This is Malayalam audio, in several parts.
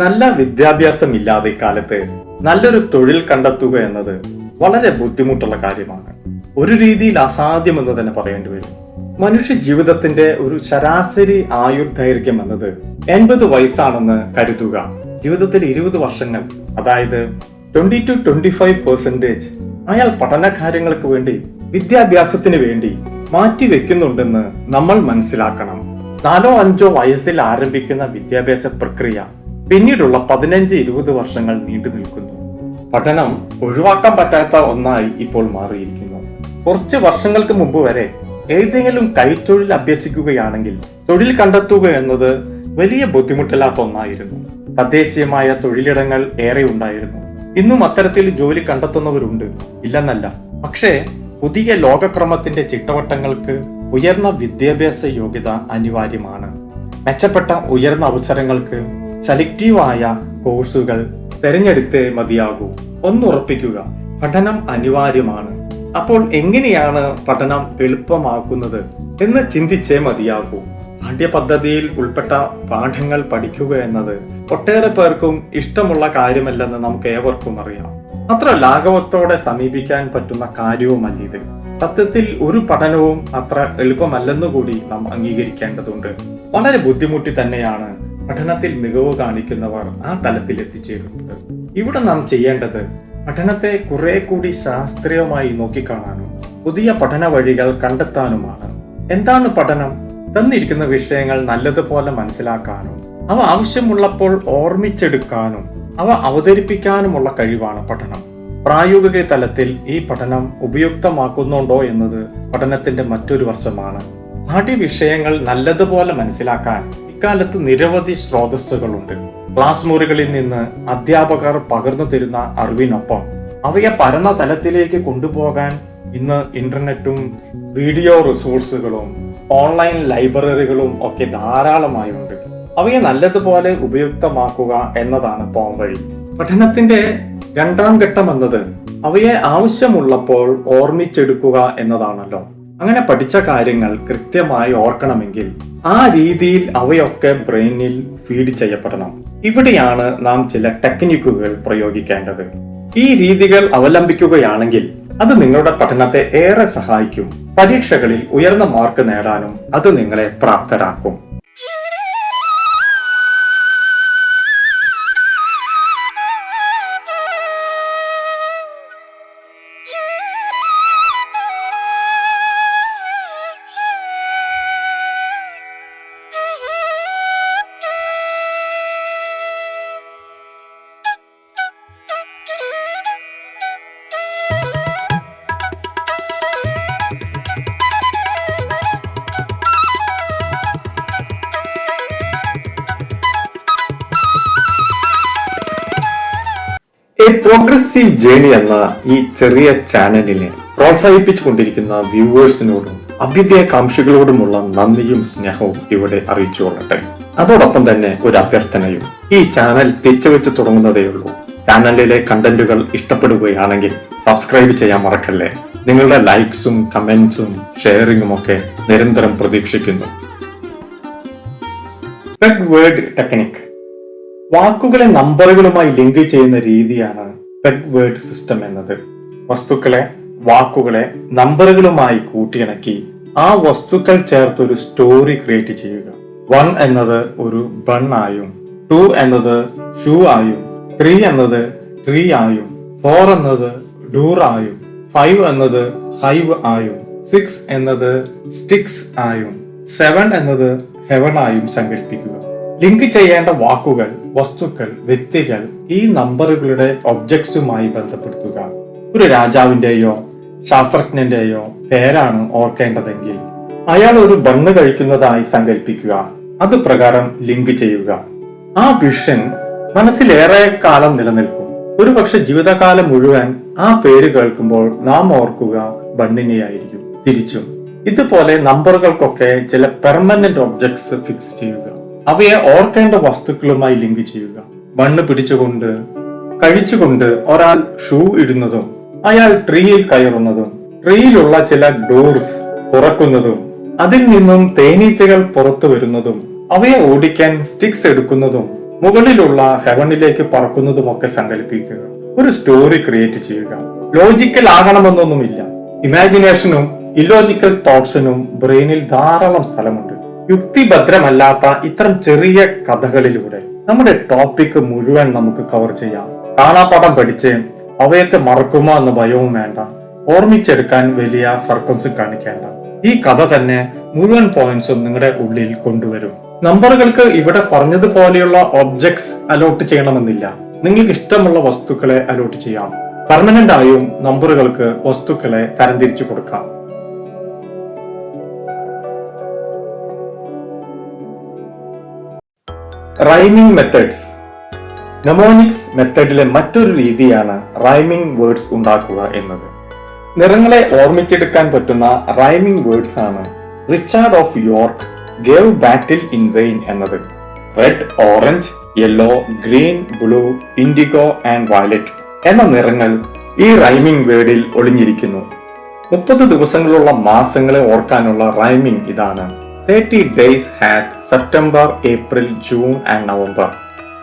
നല്ല വിദ്യാഭ്യാസമില്ലാതെ ഇക്കാലത്ത് നല്ലൊരു തൊഴിൽ കണ്ടെത്തുക എന്നത് വളരെ ബുദ്ധിമുട്ടുള്ള കാര്യമാണ്. ഒരു രീതിയിൽ അസാധ്യമെന്ന് തന്നെ പറയേണ്ടി വരും. മനുഷ്യ ജീവിതത്തിന്റെ ഒരു ശരാശരി ആയുർദൈർഘ്യം എന്നത് 80 വയസ്സാണെന്ന് കരുതുക. ജീവിതത്തിൽ 20 വർഷങ്ങൾ, അതായത് 20-25% അയാൾ പഠനകാര്യങ്ങൾക്ക് വേണ്ടി, വിദ്യാഭ്യാസത്തിന് വേണ്ടി മാറ്റിവെക്കുന്നുണ്ടെന്ന് നമ്മൾ മനസ്സിലാക്കണം. 4-5 വയസ്സിൽ ആരംഭിക്കുന്ന വിദ്യാഭ്യാസ പ്രക്രിയ പിന്നീടുള്ള 15-20 വർഷങ്ങൾ നീണ്ടു നിൽക്കുന്നു. പഠനം ഒഴിവാക്കാൻ പറ്റാത്ത ഒന്നായി ഇപ്പോൾ മാറിയിരിക്കുന്നു. കുറച്ച് വർഷങ്ങൾക്ക് മുമ്പ് വരെ ഏതെങ്കിലും കൈത്തൊഴിൽ അഭ്യസിക്കുകയാണെങ്കിൽ തൊഴിൽ കണ്ടെത്തുക എന്നത് വലിയ ബുദ്ധിമുട്ടില്ലാത്ത ഒന്നായിരുന്നു. തദ്ദേശീയമായ തൊഴിലിടങ്ങൾ ഏറെ ഉണ്ടായിരുന്നു. ഇന്നും അത്തരത്തിൽ ജോലി കണ്ടെത്തുന്നവരുണ്ട്, ഇല്ലെന്നല്ല. പക്ഷേ പുതിയ ലോകക്രമത്തിന്റെ ചിട്ടവട്ടങ്ങൾക്ക് ഉയർന്ന വിദ്യാഭ്യാസ യോഗ്യത അനിവാര്യമാണ്. മെച്ചപ്പെട്ട ഉയർന്ന അവസരങ്ങൾക്ക് സെലക്റ്റീവായ കോഴ്സുകൾ തിരഞ്ഞെടുത്തേ മതിയാകൂ. ഒന്നുറപ്പിക്കുക, പഠനം അനിവാര്യമാണ്. അപ്പോൾ എങ്ങനെയാണ് പഠനം എളുപ്പമാക്കുന്നത് എന്ന് ചിന്തിച്ചേ മതിയാകൂ. പാഠ്യപദ്ധതിയിൽ ഉൾപ്പെട്ട പാഠങ്ങൾ പഠിക്കുക എന്നത് ഒട്ടേറെ പേർക്കും ഇഷ്ടമുള്ള കാര്യമല്ലെന്ന് നമുക്ക് ഏവർക്കും അറിയാം. അത്ര ലാഘവത്തോടെ സമീപിക്കാൻ പറ്റുന്ന കാര്യവുമല്ല ഇത്. സത്യത്തിൽ ഒരു പഠനവും അത്ര എളുപ്പമല്ലെന്നുകൂടി നാം അംഗീകരിക്കേണ്ടതുണ്ട്. വളരെ ബുദ്ധിമുട്ടി തന്നെയാണ് പഠനത്തിൽ മികവ് കാണിക്കുന്നവർ ആ തലത്തിൽ എത്തിച്ചേരുന്നത്. ഇവിടെ നാം ചെയ്യേണ്ടത് പഠനത്തെ കുറെ കൂടി ശാസ്ത്രീയമായി നോക്കിക്കാണാനും പുതിയ പഠന വഴികൾ കണ്ടെത്താനുമാണ്. എന്താണ് പഠനം? തന്നിരിക്കുന്ന വിഷയങ്ങൾ നല്ലതുപോലെ മനസ്സിലാക്കാനും അവ ആവശ്യമുള്ളപ്പോൾ ഓർമ്മിച്ചെടുക്കാനും അവ അവതരിപ്പിക്കാനുമുള്ള കഴിവാണ് പഠനം. പ്രായോഗിക തലത്തിൽ ഈ പഠനം ഉപയുക്തമാക്കുന്നുണ്ടോ എന്നത് പഠനത്തിന്റെ മറ്റൊരു വശമാണ്. പാഠ്യവിഷയങ്ങൾ നല്ലതുപോലെ മനസ്സിലാക്കാൻ ഇക്കാലത്ത് നിരവധി സ്രോതസ്സുകളുണ്ട്. ക്ലാസ് മുറികളിൽ നിന്ന് അധ്യാപകർ പകർന്നു തരുന്ന അറിവിനൊപ്പം അവയെ പരന്ന തലത്തിലേക്ക് കൊണ്ടുപോകാൻ ഇന്ന് ഇന്റർനെറ്റും വീഡിയോ റിസോഴ്സുകളും ഓൺലൈൻ ലൈബ്രറികളും ഒക്കെ ധാരാളമായുണ്ട്. അവയെ നല്ലതുപോലെ ഉപയുക്തമാക്കുക എന്നതാണ് പോംവഴി. പഠനത്തിന്റെ രണ്ടാം ഘട്ടം എന്നത് അവയെ ആവശ്യമുള്ളപ്പോൾ ഓർമ്മിച്ചെടുക്കുക എന്നതാണല്ലോ. അങ്ങനെ പഠിച്ച കാര്യങ്ങൾ കൃത്യമായി ഓർക്കണമെങ്കിൽ ആ രീതിയിൽ അവയൊക്കെ ബ്രെയിനിൽ ഫീഡ് ചെയ്യപ്പെടണം. ഇവിടെയാണ് നാം ചില ടെക്നിക്കുകൾ പ്രയോഗിക്കേണ്ടത്. ഈ രീതികൾ അവലംബിക്കുകയാണെങ്കിൽ അത് നിങ്ങളുടെ പഠനത്തെ ഏറെ സഹായിക്കും. പരീക്ഷകളിൽ ഉയർന്ന മാർക്ക് നേടാനും അത് നിങ്ങളെ പ്രാപ്തരാക്കും. പ്രോഗ്രസീവ് ജേണി എന്ന ഈ ചെറിയ ചാനലിനെ പ്രോത്സാഹിപ്പിച്ചുകൊണ്ടിരിക്കുന്ന വ്യൂവേഴ്സിനോടും അഭ്യുദയകാംക്ഷികളോടുമുള്ള നന്ദിയും സ്നേഹവും ഇവിടെ അറിയിച്ചുകൊള്ളട്ടെ. അതോടൊപ്പം തന്നെ ഒരു അഭ്യർത്ഥനയും. ഈ ചാനൽ വെച്ച് തുടങ്ങുന്നതേയുള്ളൂ. ചാനലിലെ കണ്ടന്റുകൾ ഇഷ്ടപ്പെടുകയാണെങ്കിൽ സബ്സ്ക്രൈബ് ചെയ്യാൻ മറക്കല്ലേ. നിങ്ങളുടെ ലൈക്സും കമന്റ്സും ഷെയറിങ്ങും ഒക്കെ നിരന്തരം പ്രതീക്ഷിക്കുന്നു. Peg word technique. വാക്കുകളെ നമ്പറുകളുമായി ലിങ്ക് ചെയ്യുന്ന രീതിയാണ് പെഗ് വേർഡ് സിസ്റ്റം എന്നത്. വസ്തുക്കളെ, വാക്കുകളെ നമ്പറുകളുമായി കൂട്ടിയിണക്കി ആ വസ്തുക്കൾ ചേർത്ത് ഒരു സ്റ്റോറി ക്രിയേറ്റ് ചെയ്യുക. 1 എന്നത് ഒരു ബൺ ആയും, 2 എന്നത് ഷൂ ആയും, 3 എന്നത് ട്രീ ആയും, 4 എന്നത് ഡൂർ ആയും, 5 എന്നത് ഹൈവ് ആയും, 6 എന്നത് സ്റ്റിക്സ് ആയും, 7 എന്നത് ഹെവൻ ആയും സങ്കല്പിക്കുക. ലിങ്ക് ചെയ്യേണ്ട വാക്കുകൾ, വസ്തുക്കൾ, വ്യക്തികൾ ഈ നമ്പറുകളുടെ ഒബ്ജക്ട്സുമായി ബന്ധപ്പെടുത്തുക. ഒരു രാജാവിന്റെയോ ശാസ്ത്രജ്ഞന്റെയോ പേരാണ് ഓർക്കേണ്ടതെങ്കിൽ അയാൾ ഒരു ബണ്ണ് കഴിക്കുന്നതായി സങ്കല്പിക്കുക. അത് പ്രകാരം ലിങ്ക് ചെയ്യുക. ആ വിഷൻ മനസ്സിലേറെ കാലം നിലനിൽക്കും. ഒരുപക്ഷെ ജീവിതകാലം മുഴുവൻ ആ പേര് കേൾക്കുമ്പോൾ നാം ഓർക്കുക ബണ്ണിനെയായിരിക്കും. തിരിച്ചും ഇതുപോലെ നമ്പറുകൾക്കൊക്കെ ചില പെർമനന്റ് ഒബ്ജക്ട്സ് ഫിക്സ് ചെയ്യുക. അവയെ ഓർക്കേണ്ട വസ്തുക്കളുമായി ലിങ്ക് ചെയ്യുക. ബണ്ണ് പിടിച്ചുകൊണ്ട് കഴിച്ചുകൊണ്ട് ഒരാൾ ഷൂ ഇടുന്നതും അയാൾ ട്രീയിൽ കയറുന്നതും ട്രീയിലുള്ള ചില ഡോർസ് തുറക്കുന്നതും അതിൽ നിന്നും തേനീച്ചകൾ പുറത്തു വരുന്നതും അവയെ ഓടിക്കാൻ സ്റ്റിക്സ് എടുക്കുന്നതും മുകളിലുള്ള ഹെവനിലേക്ക് പറക്കുന്നതുമൊക്കെ സങ്കല്പിക്കുക. ഒരു സ്റ്റോറി ക്രിയേറ്റ് ചെയ്യുക. ലോജിക്കൽ ആകണമെന്നൊന്നുമില്ല. ഇമാജിനേഷനും ഇല്ലോജിക്കൽ തോട്ട്സിനും ബ്രെയിനിൽ ധാരാളം സ്ഥലമുണ്ട്. യുക്തിഭദ്രമല്ലാത്ത ഇത്തരം ചെറിയ കഥകളിലൂടെ നമ്മുടെ ടോപ്പിക് മുഴുവൻ നമുക്ക് കവർ ചെയ്യാം. കാണാപ്പാഠം പഠിച്ച് അവയൊക്കെ മറക്കുമോ എന്ന ഭയവും വേണ്ട. ഓർമ്മിച്ചെടുക്കാൻ വലിയ സർക്കംസ് കാണിക്കേണ്ട. ഈ കഥ തന്നെ മുഴുവൻ പോയിന്റ്സും നിങ്ങളുടെ ഉള്ളിൽ കൊണ്ടുവരും. നമ്പറുകൾക്ക് ഇവിടെ പറഞ്ഞതുപോലെയുള്ള ഒബ്ജക്ട്സ് അലോട്ട് ചെയ്യണമെന്നില്ല. നിങ്ങൾക്ക് ഇഷ്ടമുള്ള വസ്തുക്കളെ അലോട്ട് ചെയ്യാം. പെർമനന്റ് ആയും നമ്പറുകൾക്ക് വസ്തുക്കളെ തരംതിരിച്ചു കൊടുക്കാം. Rhyming methods. നെമോണിക്സ് മെത്തേഡിലെ മറ്റൊരു രീതിയാണ് റൈമിംഗ് വേർഡ്സ് ഉണ്ടാക്കുക എന്നത്. നിറങ്ങളെ ഓർമ്മിച്ചെടുക്കാൻ പറ്റുന്ന റൈമിംഗ് വേർഡ്സ് ആണ് Richard of York gave battle in vain എന്നത്. Red, orange, yellow, green, blue, indigo and violet എന്ന നിറങ്ങൾ ഈ റൈമിംഗ് വേർഡിൽ ഒളിഞ്ഞിരിക്കുന്നു. 30 ദിവസങ്ങളുള്ള മാസങ്ങളെ ഓർക്കാനുള്ള റൈമിംഗ് ഇതാണ്. 30 days hath September, April, June and November.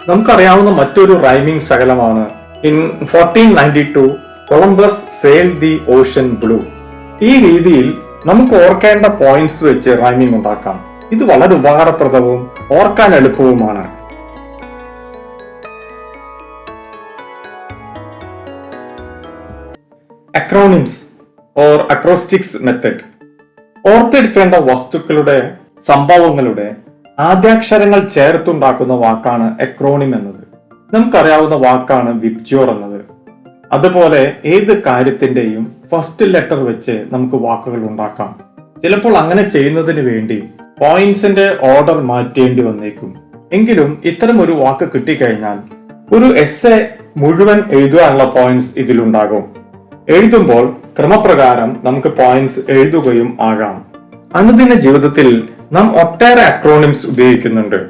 നമുക്കറിയാവുന്ന മറ്റൊരു റൈമിംഗ് ശകലമാണ് in 1492 Columbus sailed the ocean blue. ഈ രീതിയിൽ നമുക്ക് ഓർക്കേണ്ട പോയിന്റ്സ് വെച്ച് റൈമിംഗ് ഉണ്ടാക്കാം. ഇത് വളരെ ഉപകാരപ്രദവും ഓർക്കാൻ എളുപ്പവുമാണ്. Acronyms or അക്രോസ്റ്റിക്സ് method. ഓർത്തെടുക്കേണ്ട വസ്തുക്കളുടെ സംഭവങ്ങളുടെ ആദ്യാക്ഷരങ്ങൾ ചേർത്തുണ്ടാക്കുന്ന വാക്കാണ് അക്രോണിം എന്നത്. നമുക്കറിയാവുന്ന വാക്കാണ് വിബ്ജ്യോർ എന്നത്. അതുപോലെ ഏത് കാര്യത്തിന്റെയും ഫസ്റ്റ് ലെറ്റർ വെച്ച് നമുക്ക് വാക്കുകൾ ഉണ്ടാക്കാം. ചിലപ്പോൾ അങ്ങനെ ചെയ്യുന്നതിന് വേണ്ടി പോയിന്റ്സിന്റെ ഓർഡർ മാറ്റേണ്ടി വന്നേക്കും. എങ്കിലും ഇത്തരം ഒരു വാക്ക് കിട്ടിക്കഴിഞ്ഞാൽ ഒരു എസ്സേ മുഴുവൻ എഴുതാനുള്ള പോയിന്റ്സ് ഇതിലുണ്ടാകും. എഴുതുമ്പോൾ ക്രമപ്രകാരം നമുക്ക് പോയിന്റ്സ് എഴുതുകയും ആകാം. അനുദിന ജീവിതത്തിൽ നാം ഒട്ടേറെ അക്രോണിംസ് ഉപയോഗിക്കുന്നുണ്ട്.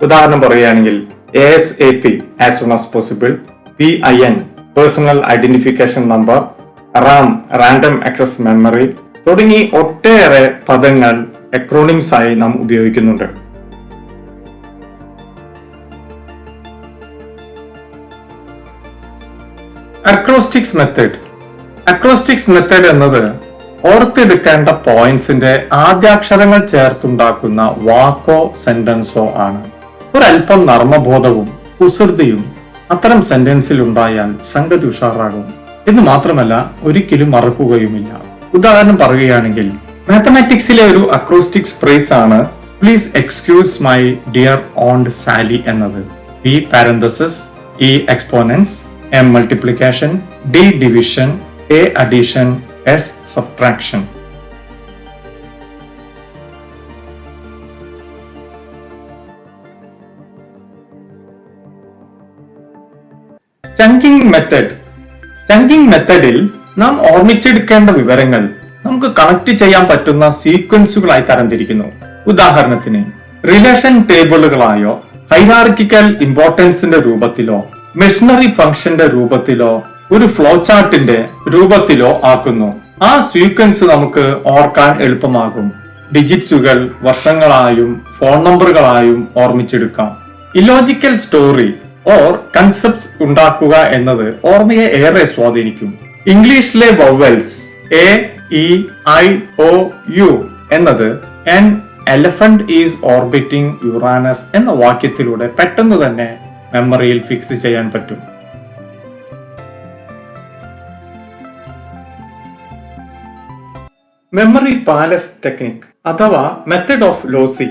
ഉദാഹരണം പറയുകയാണെങ്കിൽ ASAP as soon as possible, PIN personal identification number, RAM random access memory തുടങ്ങി ഒട്ടേറെ പദങ്ങൾ അക്രോണിംസ് ആയി നാം ഉപയോഗിക്കുന്നുണ്ട്. അക്രോസ്റ്റിക്സ് മെത്തേഡ്. അക്രോസ്റ്റിക്സ് മെത്തേഡ് എന്നത് ഓർത്തെടുക്കേണ്ട പോയിന്റ്സിന്റെ ആദ്യാക്ഷരങ്ങൾ ചേർത്തുണ്ടാക്കുന്ന വാക്കോ സെന്റൻസോ ആണ്. ഒരല്പം നർമ്മബോധവും കുസൃതിയും അത്തരം സെന്റൻസിൽ ഉണ്ടായാൽ സംഗതി ഉഷാറാകും. എന്ന് മാത്രമല്ല ഒരിക്കലും മറക്കുകയുമില്ല. ഉദാഹരണം പറയുകയാണെങ്കിൽ മാത്തമാറ്റിക്സിലെ ഒരു അക്രോസ്റ്റിക്സ് ഫ്രേസ് ആണ് please excuse my dear aunt Sally എന്നത്. P parenthesis, E exponents, M multiplication, D division, A addition, S subtraction. Chunking method. Chunking മെത്തേഡിൽ നാം ഓർമ്മിച്ചെടുക്കേണ്ട വിവരങ്ങൾ നമുക്ക് കണക്ട് ചെയ്യാൻ പറ്റുന്ന സീക്വൻസുകളായി തരംതിരിക്കുന്നു. ഉദാഹരണത്തിന് റിലേഷൻ ടേബിളുകളായോ ഹൈറാർക്കിക്കൽ ഇമ്പോർട്ടൻസിന്റെ രൂപത്തിലോ മെഷീനറി ഫംഗ്ഷന്റെ രൂപത്തിലോ ഒരു ഫ്ലോ ചാർട്ടിന്റെ രൂപത്തിലോ ആക്കുന്നു. ആ സീക്വൻസ് നമുക്ക് ഓർക്കാൻ എളുപ്പമാകും. ഡിജിറ്റ്സുകൾ വർഷങ്ങളായും ഫോൺ നമ്പറുകളായും ഓർമ്മിച്ചെടുക്കാം. ഇലോജിക്കൽ സ്റ്റോറി ഓർ കൺസെപ്റ്റ്സ് ഉണ്ടാക്കുക എന്നത് ഓർമ്മയെ ഏറെ സ്വാധീനിക്കും. ഇംഗ്ലീഷിലെ vowels A, E, I, O, U എന്നത് an elephant is orbiting Uranus എന്ന വാക്യത്തിലൂടെ പെട്ടെന്ന് തന്നെ മെമ്മറിയിൽ ഫിക്സ് ചെയ്യാൻ പറ്റും. മെമ്മറി പാലസ് ടെക്നിക് അഥവാ മെത്തഡ് ഓഫ് ലോസി.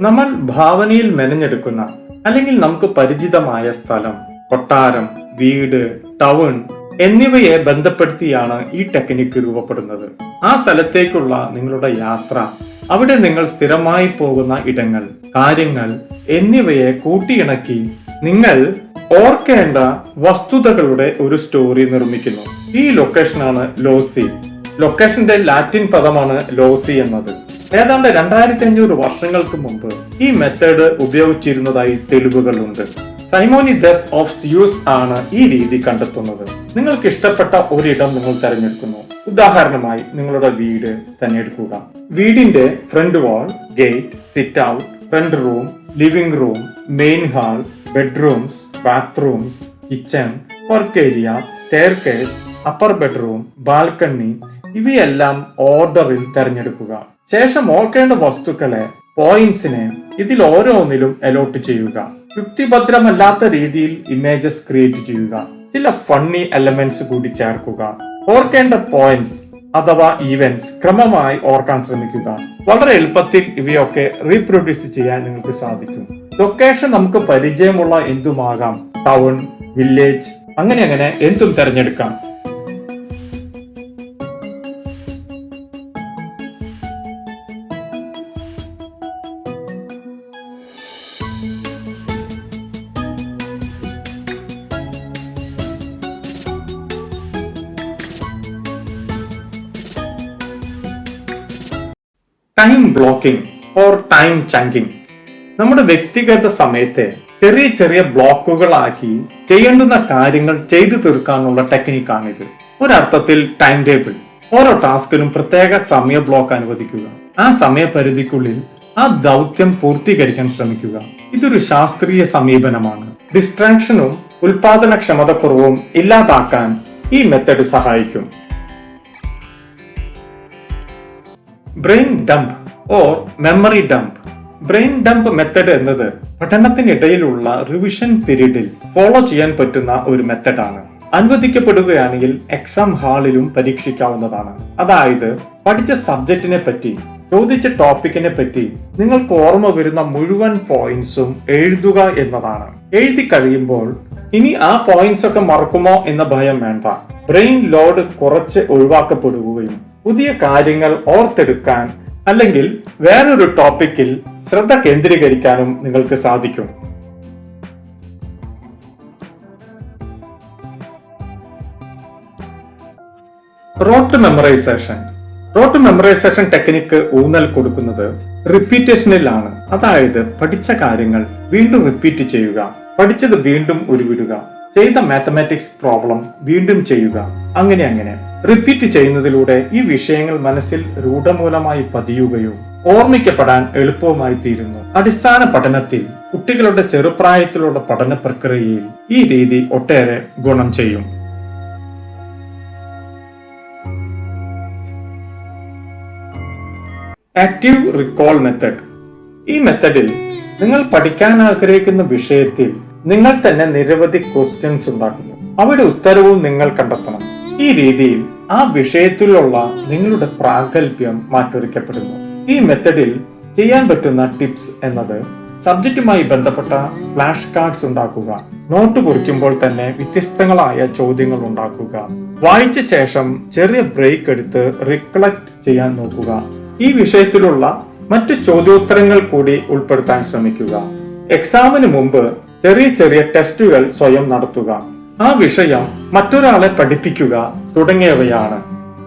നമ്മൾ ഭാവനയിൽ മെനഞ്ഞെടുക്കുന്ന അല്ലെങ്കിൽ നമുക്ക് പരിചിതമായ സ്ഥലം, കൊട്ടാരം, വീട്, ടൗൺ എന്നിവയെ ബന്ധപ്പെടുത്തിയാണ് ഈ ടെക്നിക്ക് രൂപപ്പെടുന്നത്. ആ സ്ഥലത്തേക്കുള്ള നിങ്ങളുടെ യാത്ര, അവിടെ നിങ്ങൾ സ്ഥിരമായി പോകുന്ന ഇടങ്ങൾ, കാര്യങ്ങൾ എന്നിവയെ കൂട്ടിയിണക്കി നിങ്ങൾ ഓർക്കേണ്ട വസ്തുതകളുടെ ഒരു സ്റ്റോറി നിർമ്മിക്കുന്നു. ഈ ലൊക്കേഷനാണ് ലോസി. ലൊക്കേഷന്റെ ലാറ്റിൻ പദമാണ് ലോസി എന്നത്. ഏതാണ്ട് 2500 വർഷങ്ങൾക്ക് മുമ്പ് ഈ മെത്തേഡ് ഉപയോഗിച്ചിരുന്നതായി തെളിവുകളുണ്ട്. സൈമോനിദസ് ഓഫ് സ്യൂസ് ആണ് ഈ രീതി കണ്ടെത്തുന്നത്. നിങ്ങൾക്ക് ഇഷ്ടപ്പെട്ട ഒരിടം നിങ്ങൾ തിരഞ്ഞെടുക്കുന്നു. ഉദാഹരണമായി നിങ്ങളുടെ വീട് തന്നെ എടുക്കുക. വീടിന്റെ front wall, gate, sit out, front room, living room, main hall, bedrooms, bathrooms, kitchen, work area, staircase, upper bedroom, balcony ഇവയെല്ലാം ഓർഡറിൽ തിരഞ്ഞെടുക്കുക. ശേഷം ഓർക്കേണ്ട വസ്തുക്കളെ പോയിന്റ്സിനെ ഇതിൽ ഓരോന്നിലും അലോട്ട് ചെയ്യുക. യുക്തിഭദ്രമല്ലാത്ത രീതിയിൽ ഇമേജസ് ക്രിയേറ്റ് ചെയ്യുക. ചില ഫണ്ണി എലമെന്റ്സ് കൂടി ചേർക്കുക. ഓർക്കേണ്ട പോയിന്റ്സ് അഥവാ ഈവന്റ്സ് ക്രമമായി ഓർക്കാൻ ശ്രമിക്കുക. വളരെ എളുപ്പത്തിൽ ഇവയൊക്കെ റീപ്രൊഡ്യൂസ് ചെയ്യാൻ നിങ്ങൾക്ക് സാധിക്കും. ലൊക്കേഷൻ നമുക്ക് പരിചയമുള്ള എന്തുമാകാം. ടൗൺ, വില്ലേജ്, അങ്ങനെ എന്തും തിരഞ്ഞെടുക്കാം. Time blocking or time chunking നമ്മുടെ വ്യക്തിഗത സമയത്തെ ചെറിയ ചെറിയ ബ്ലോക്കുകളാക്കി ചെയ്യേണ്ടുന്ന കാര്യങ്ങൾ ചെയ്തു തീർക്കാനുള്ള ടെക്നിക്കാണിത്. ഒരർത്ഥത്തിൽ ടൈം ടേബിൾ. ഓരോ ടാസ്കിനും പ്രത്യേക സമയ ബ്ലോക്ക് അനുവദിക്കുക. ആ സമയപരിധിക്കുള്ളിൽ ആ ദൗത്യം പൂർത്തീകരിക്കാൻ ശ്രമിക്കുക. ഇതൊരു ശാസ്ത്രീയ സമീപനമാണ്. ഡിസ്ട്രാക്ഷനും ഉൽപാദനക്ഷമതക്കുറവും ഇല്ലാതാക്കാൻ ഈ മെത്തഡ് സഹായിക്കും. Brain dump or memory dump. Brain dump method എന്നത് പഠനത്തിനിടയിലുള്ള റിവിഷൻ പീരീഡിൽ ഫോളോ ചെയ്യാൻ പറ്റുന്ന ഒരു മെത്തഡാണ്. അനുവദിക്കപ്പെടുകയാണെങ്കിൽ എക്സാം ഹാളിലും പരീക്ഷിക്കാവുന്നതാണ്. അതായത് പഠിച്ച സബ്ജക്റ്റിനെ പറ്റി, ചോദിച്ച ടോപ്പിക്കിനെ പറ്റി നിങ്ങൾക്ക് ഓർമ്മ വരുന്ന മുഴുവൻ പോയിന്റ്സും എഴുതുക എന്നതാണ്. എഴുതി കഴിയുമ്പോൾ ഇനി ആ പോയിന്റ്സ് ഒക്കെ മറക്കുമോ എന്ന ഭയം വേണ്ട. ബ്രെയിൻ ലോഡ് കുറച്ച് ഒഴിവാക്കപ്പെടുകയും പുതിയ കാര്യങ്ങൾ ഓർത്തെടുക്കാൻ അല്ലെങ്കിൽ വേറൊരു ടോപ്പിക്കിൽ ശ്രദ്ധ കേന്ദ്രീകരിക്കാനും നിങ്ങൾക്ക് സാധിക്കും. Rote memorisation. Rote memorisation technique ഊന്നൽ കൊടുക്കുന്നത് റിപ്പീറ്റേഷനിലാണ്. അതായത് പഠിച്ച കാര്യങ്ങൾ വീണ്ടും റിപ്പീറ്റ് ചെയ്യുക, പഠിച്ചത് വീണ്ടും ഉരുവിടുക, ചെയ്ത മാത്തമാറ്റിക്സ് പ്രോബ്ലം വീണ്ടും ചെയ്യുക, അങ്ങനെ റിപ്പീറ്റ് ചെയ്യുന്നതിലൂടെ ഈ വിഷയങ്ങൾ മനസ്സിൽ രൂഢമൂലമായി പതിയുകയും ഓർമ്മിക്കപ്പെടാൻ എളുപ്പവുമായി തീരുന്നു. അടിസ്ഥാന പഠനത്തിൽ കുട്ടികളുടെ ചെറുപ്രായത്തിലുള്ള പഠന പ്രക്രിയയിൽ ഈ രീതി ഒട്ടേറെ ഗുണം ചെയ്യും. Active recall method. ഈ മെത്തഡിൽ നിങ്ങൾ പഠിക്കാൻ ആഗ്രഹിക്കുന്ന വിഷയത്തിൽ നിങ്ങൾ തന്നെ നിരവധി ക്വസ്റ്റ്യൻസ് ഉണ്ടാക്കുന്നു. അവയുടെ ഉത്തരവും നിങ്ങൾ കണ്ടെത്തണം. ഈ രീതിയിൽ ആ വിഷയത്തിലുള്ള നിങ്ങളുടെ പ്രാഗൽഭ്യം മാറ്റുരയ്ക്കപ്പെടുന്നു. ഈ മെത്തഡിൽ ചെയ്യാൻ പറ്റുന്ന ടിപ്സ് എന്നത് സബ്ജക്റ്റുമായി ബന്ധപ്പെട്ട ഫ്ലാഷ് കാർഡ്സ് ഉണ്ടാക്കുക, നോട്ട് കുറിക്കുമ്പോൾ തന്നെ വ്യത്യസ്തങ്ങളായ ചോദ്യങ്ങൾ ഉണ്ടാക്കുക, വായിച്ച ശേഷം ചെറിയ ബ്രേക്ക് എടുത്ത് റിക്കളക്ട് ചെയ്യാൻ നോക്കുക, ഈ വിഷയത്തിലുള്ള മറ്റു ചോദ്യോത്തരങ്ങൾ കൂടി ഉൾപ്പെടുത്താൻ ശ്രമിക്കുക, എക്സാമിന് മുമ്പ് ചെറിയ ടെസ്റ്റുകൾ സ്വയം നടത്തുക, ആ വിഷയം മറ്റൊരാളെ പഠിപ്പിക്കുക തുടങ്ങിയവയാണ്.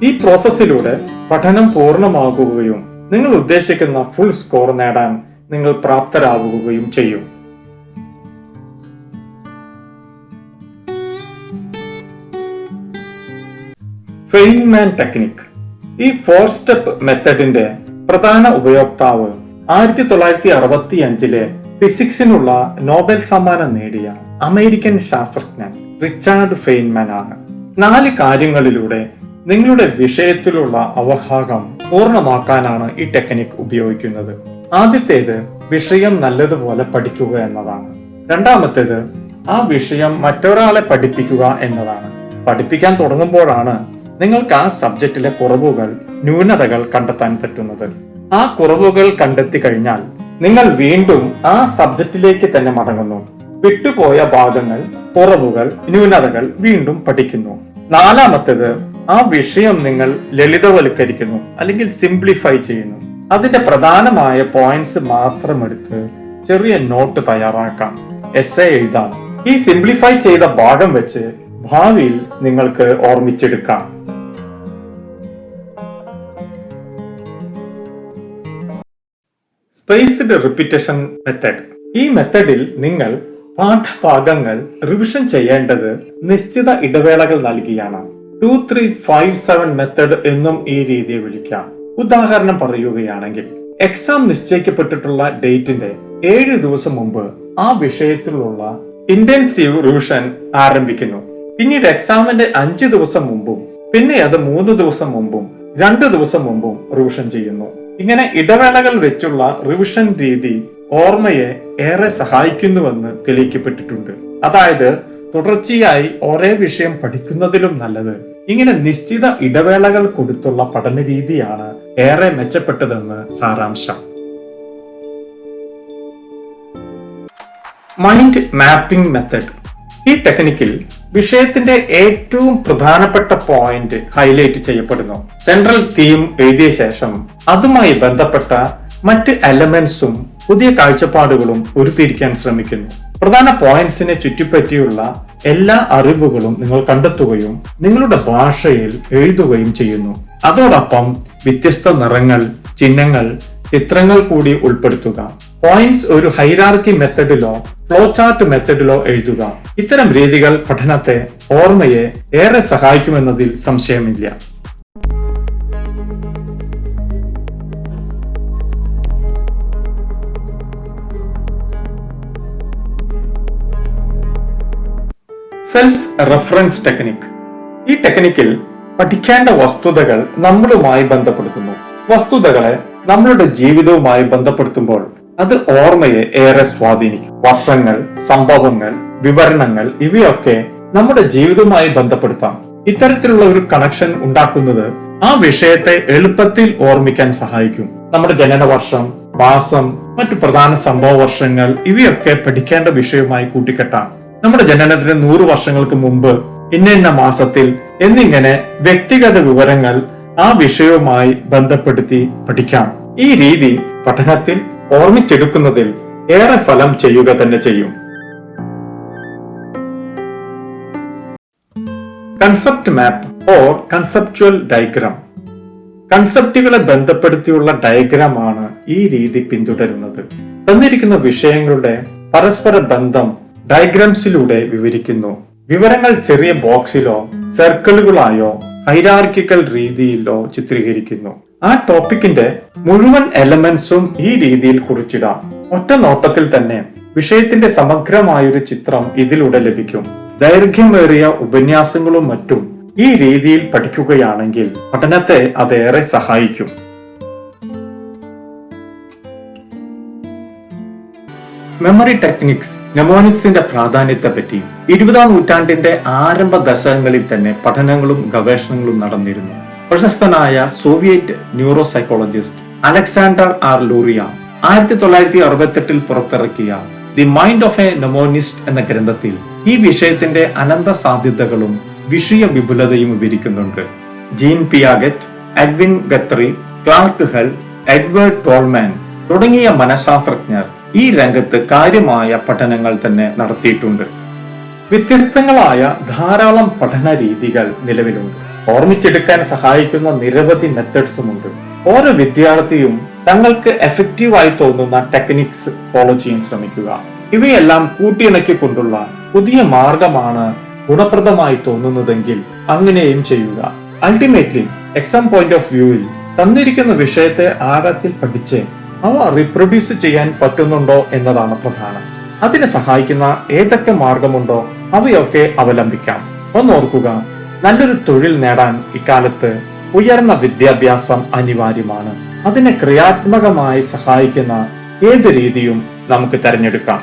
ഈ പ്രോസസ്സിലൂടെ പഠനം പൂർണ്ണമാകുകയും നിങ്ങൾ ഉദ്ദേശിക്കുന്ന ഫുൾ സ്കോർ നേടാൻ നിങ്ങൾ പ്രാപ്തരാകുകയും ചെയ്യും. Feynman technique. ഈ 4 സ്റ്റെപ്പ് മെത്തഡിന്റെ പ്രധാന ഉപയോക്താവ് 1965 ഫിസിക്സിനുള്ള നോബൽ സമ്മാനം നേടിയ അമേരിക്കൻ ശാസ്ത്രജ്ഞൻ റിച്ചാർഡ് ഫെയ്ൻമാൻ ആണ്. 4 കാര്യങ്ങളിലൂടെ നിങ്ങളുടെ വിഷയത്തിലുള്ള അവബോധം പൂർണ്ണമാക്കാനാണ് ഈ ടെക്നിക് ഉപയോഗിക്കുന്നത്. ആദ്യത്തേത് വിഷയം നല്ലതുപോലെ പഠിക്കുക എന്നതാണ്. രണ്ടാമത്തേത് ആ വിഷയം മറ്റൊരാളെ പഠിപ്പിക്കുക എന്നതാണ്. പഠിപ്പിക്കാൻ തുടങ്ങുമ്പോഴാണ് നിങ്ങൾക്ക് ആ സബ്ജക്റ്റിലെ കുറവുകൾ, ന്യൂനതകൾ കണ്ടെത്താൻ പറ്റുന്നത്. ആ കുറവുകൾ കണ്ടെത്തി കഴിഞ്ഞാൽ നിങ്ങൾ വീണ്ടും ആ സബ്ജക്റ്റിലേക്ക് തന്നെ മടങ്ങുന്നു. വിട്ടുപോയ ഭാഗങ്ങൾ, കുറവുകൾ, ന്യൂനതകൾ വീണ്ടും പഠിക്കുന്നു. നാലാമത്തേത് ആ വിഷയം നിങ്ങൾ ലളിതവൽക്കരിക്കുന്നു അല്ലെങ്കിൽ സിംപ്ലിഫൈ ചെയ്യുന്നു. അതിന്റെ പ്രധാനമായ പോയിന്റ്സ് മാത്രം എടുത്ത് ചെറിയ നോട്ട് തയ്യാറാക്കാം, എസ്സേ എഴുതാം. ഈ സിംപ്ലിഫൈ ചെയ്ത ഭാഗം വെച്ച് ഭാവിയിൽ നിങ്ങൾക്ക് ഓർമ്മിച്ചെടുക്കാം. Spaced repetition method. ഈ മെത്തഡിൽ നിങ്ങൾ പാഠഭാഗങ്ങൾ റിവിഷൻ ചെയ്യേണ്ടത് നിശ്ചിത ഇടവേളകൾ നൽകിയാണ്. 2-3-5-7 മെത്തഡ് എന്നും ഈ രീതിയെ വിളിക്കാം. ഉദാഹരണം പറയുകയാണെങ്കിൽ, എക്സാം നിശ്ചയിക്കപ്പെട്ടിട്ടുള്ള ഡേറ്റിന്റെ 7 ദിവസം മുമ്പ് ആ വിഷയത്തിലുള്ള ഇന്റൻസീവ് റിവിഷൻ ആരംഭിക്കുന്നു. പിന്നീട് എക്സാമിന്റെ 5 ദിവസം മുമ്പും പിന്നെ അത് 3 ദിവസം മുമ്പും 2 ദിവസം മുമ്പും റിവിഷൻ ചെയ്യുന്നു. ഇങ്ങനെ ഇടവേളകൾ വെച്ചുള്ള റിവിഷൻ രീതി ഓർമ്മയെ ഏറെ സഹായിക്കുന്നുവെന്ന് തെളിയിക്കപ്പെട്ടിട്ടുണ്ട്. അതായത് തുടർച്ചയായി ഒരേ വിഷയം പഠിക്കുന്നതിലും നല്ലത് ഇങ്ങനെ നിശ്ചിത ഇടവേളകൾ കൊടുത്തുള്ള പഠന രീതിയാണ് ഏറെ മെച്ചപ്പെട്ടതെന്ന് സാരാംശം. Mind mapping method. ഈ ടെക്നിക്കിൽ വിഷയത്തിന്റെ ഏറ്റവും പ്രധാനപ്പെട്ട പോയിന്റ് ഹൈലൈറ്റ് ചെയ്യപ്പെടുന്നു. സെൻട്രൽ തീം എഴുതിയ ശേഷം അതുമായി ബന്ധപ്പെട്ട മറ്റ് എലമെന്റ്സും പുതിയ കാഴ്ചപ്പാടുകളും ഉരുത്തിരിക്കാൻ ശ്രമിക്കുന്നു. പ്രധാന പോയിന്റ്സിനെ ചുറ്റിപ്പറ്റിയുള്ള എല്ലാ അറിവുകളും നിങ്ങൾ കണ്ടെത്തുകയും നിങ്ങളുടെ ഭാഷയിൽ എഴുതുകയും ചെയ്യുന്നു. അതോടൊപ്പം വ്യത്യസ്ത നിറങ്ങൾ, ചിഹ്നങ്ങൾ, ചിത്രങ്ങൾ കൂടി ഉൾപ്പെടുത്തുക. പോയിന്റ്സ് ഒരു ഹൈറാർക്കി മെത്തഡിലോ ഫ്ലോ ചാർട്ട് മെത്തഡിലോ എഴുതുക. ഇത്തരം രീതികൾ പഠനത്തെ, ഓർമ്മയെ ഏറെ സഹായിക്കുമെന്നതിൽ സംശയമില്ല. Self reference technique. ഈ ടെക്നിക്കിൽ പഠിക്കേണ്ട വസ്തുതകൾ നമ്മളുമായി ബന്ധപ്പെടുത്തുന്നു. വസ്തുതകളെ നമ്മളുടെ ജീവിതവുമായി ബന്ധപ്പെടുത്തുമ്പോൾ അത് ഓർമ്മയെ ഏറെ സ്വാധീനിക്കും. വർഷങ്ങൾ, സംഭവങ്ങൾ, വിവരണങ്ങൾ ഇവയൊക്കെ നമ്മുടെ ജീവിതവുമായി ബന്ധപ്പെടുത്താം. ഇത്തരത്തിലുള്ള ഒരു കണക്ഷൻ ഉണ്ടാക്കുന്നത് ആ വിഷയത്തെ എളുപ്പത്തിൽ ഓർമ്മിക്കാൻ സഹായിക്കും. നമ്മുടെ ജനന വർഷം, മാസം, മറ്റു പ്രധാന സംഭവ വർഷങ്ങൾ ഇവയൊക്കെ പഠിക്കേണ്ട വിഷയവുമായി കൂട്ടിക്കെട്ടാം. നമ്മുടെ ജനനത്തിന് 100 വർഷങ്ങൾക്ക് മുമ്പ് ഇന്ന മാസത്തിൽ എന്നിങ്ങനെ വ്യക്തിഗത വിവരങ്ങൾ ആ വിഷയവുമായി ബന്ധപ്പെടുത്തി പഠിക്കാം. ഈ രീതി പഠനത്തിൽ ഓർമ്മിച്ചെടുക്കുന്നതിൽ ഏറെ ഫലം ചെയ്യുക തന്നെ ചെയ്യും. Concept map or conceptual diagram. കൺസെപ്റ്റുകളെ ബന്ധപ്പെടുത്തിയുള്ള ഡയഗ്രാം ആണ് ഈ രീതി പിന്തുടരുന്നത്. തന്നിരിക്കുന്ന വിഷയങ്ങളുടെ പരസ്പര ബന്ധം ഡയഗ്രാംസിലൂടെ വിവരിക്കുന്നു. വിവരങ്ങൾ ചെറിയ ബോക്സിലോ സർക്കിളുകളായോ ഹൈറാർക്കിക്കൽ രീതിയിലോ ചിത്രീകരിക്കുന്നു. ആ ടോപ്പിക്കിന്റെ മുഴുവൻ എലമെന്റ്സും ഈ രീതിയിൽ കുറിച്ചിടാം. ഒറ്റ നോട്ടത്തിൽ തന്നെ വിഷയത്തിന്റെ സമഗ്രമായൊരു ചിത്രം ഇതിലൂടെ ലഭിക്കും. ദൈർഘ്യമേറിയ ഉപന്യാസങ്ങളും മറ്റും ഈ രീതിയിൽ പഠിക്കുകയാണെങ്കിൽ പഠനത്തെ അതേറെ സഹായിക്കും. മെമ്മറി ടെക്നിക്സ്, നെമോണിക്സിന്റെ പ്രാധാന്യത്തെ പറ്റി 20ാം നൂറ്റാണ്ടിന്റെ ആരംഭ ദശകങ്ങളിൽ തന്നെ പഠനങ്ങളും ഗവേഷണങ്ങളും നടന്നിരുന്നു. പ്രശസ്തനായ Soviet neuro psychologist Alexander R Luria 1968 പുറത്തിറക്കിയ the mind of a mnemonist എന്ന ഗ്രന്ഥത്തിൽ ഈ വിഷയത്തിന്റെ അനന്ത സാധ്യതകളും വിഷയ വിപുലതയും വിവരിക്കുന്നുണ്ട്. Jean Piaget, Edwin Guthrie, Clark Hull, Edward Tolman തുടങ്ങിയ മനഃശാസ്ത്രജ്ഞർ ഈ രംഗത്ത് കാര്യമായ പഠനങ്ങൾ തന്നെ നടത്തിയിട്ടുണ്ട്. വ്യത്യസ്തങ്ങളായ ധാരാളം പഠന രീതികൾ നിലവിലുണ്ട്. ഓർമ്മിച്ചെടുക്കാൻ സഹായിക്കുന്ന നിരവധി മെത്തഡ്സുമുണ്ട്. ഓരോ വിദ്യാർത്ഥിയും തങ്ങൾക്ക് എഫക്റ്റീവായി തോന്നുന്ന ടെക്നിക്സ് ഫോളോ ചെയ്യാൻ ശ്രമിക്കുക. ഇവയെല്ലാം കൂട്ടിയിണക്കിക്കൊണ്ടുള്ള പുതിയ മാർഗമാണ് ഗുണപ്രദമായി തോന്നുന്നതെങ്കിൽ അങ്ങനെയും ചെയ്യുക. അൾട്ടിമേറ്റ്ലി എക്സാം പോയിന്റ് ഓഫ് വ്യൂവിൽ തന്നിരിക്കുന്ന വിഷയത്തെ ആഴത്തിൽ പഠിച്ച് അവ റീപ്രൊഡ്യൂസ് ചെയ്യാൻ പറ്റുന്നുണ്ടോ എന്നതാണ് പ്രധാനം. അതിനെ സഹായിക്കുന്ന ഏതൊക്കെ മാർഗമുണ്ടോ അവയൊക്കെ അവലംബിക്കാം. ഒന്നോർക്കുക, നല്ലൊരു തൊഴിൽ നേടാൻ ഇക്കാലത്ത് ഉയർന്ന വിദ്യാഭ്യാസം അനിവാര്യമാണ്. അതിനെ ക്രിയാത്മകമായി സഹായിക്കുന്ന ഏത് രീതിയും നമുക്ക് തിരഞ്ഞെടുക്കാം.